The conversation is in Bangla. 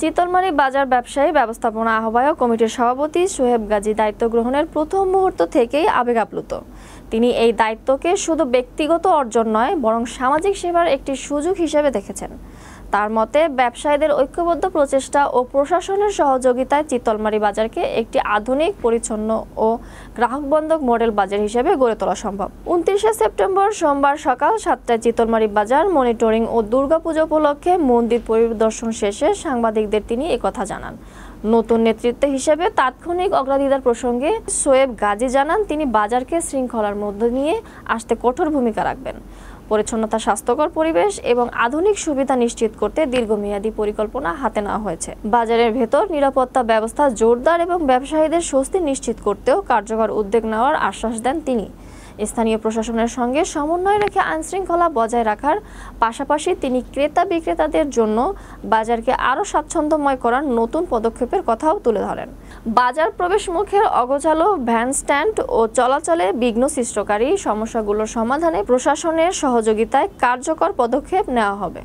চিতলমারী বাজার ব্যবসায়ী ব্যবস্থাপনা আহ্বায়ক কমিটির সভাপতি সোহেব গাজী দায়িত্ব গ্রহণের প্রথম মুহূর্ত থেকেই আবেগ আপ্লুত। তিনি এই দায়িত্বকে শুধু ব্যক্তিগত অর্জন নয়, বরং সামাজিক সেবার একটি সুযোগ হিসেবে দেখেছেন। তার মতে, ব্যবসায়ীদের ঐক্যবদ্ধ প্রচেষ্টা ও প্রশাসনের সহযোগিতায় চিতলমারী বাজারকে একটি আধুনিক, পরিচ্ছন্ন ও গ্রাহকবন্ধক মডেল বাজার হিসেবে গড়ে তোলা সম্ভব। 29 সেপ্টেম্বর সোমবার সকাল 7টায় চিতলমারী বাজার মনিটরিং ও দুর্গাপূজা উপলক্ষে মন্দির পরিদর্শন শেষে সাংবাদিকদের তিনি একথা জানান। নতুন নেতৃত্ব হিসেবে তাৎক্ষণিক অগ্রাধিকার প্রসঙ্গে সোহেব গাজী জানান, তিনি বাজারকে শৃঙ্খলার মধ্যে নিয়ে আসতে কঠোর ভূমিকা রাখবেন। পরিচ্ছন্নতা, স্বাস্থ্যকর পরিবেশ এবং আধুনিক সুবিধা নিশ্চিত করতে দীর্ঘমেয়াদী পরিকল্পনা হাতে নেওয়া হয়েছে। বাজারের ভেতর নিরাপত্তা ব্যবস্থা জোরদার এবং ব্যবসায়ীদের স্বস্তি নিশ্চিত করতেও কার্যকর উদ্যোগ নেওয়ার আশ্বাস দেন তিনি। স্থানীয় প্রশাসনের সঙ্গে সমন্বয় রেখে আইনশৃঙ্খলা বজায় রাখার পাশাপাশি তিনি ক্রেতা বিক্রেতাদের জন্য বাজারকে আরও স্বাচ্ছন্দ্যময় করার নতুন পদক্ষেপের কথাও তুলে ধরেন। বাজার প্রবেশমুখের অগোছালো ভ্যান স্ট্যান্ড ও চলাচলে বিঘ্ন সৃষ্টিকারী সমস্যাগুলোর সমাধানে প্রশাসনের সহযোগিতায় কার্যকর পদক্ষেপ নেওয়া হবে।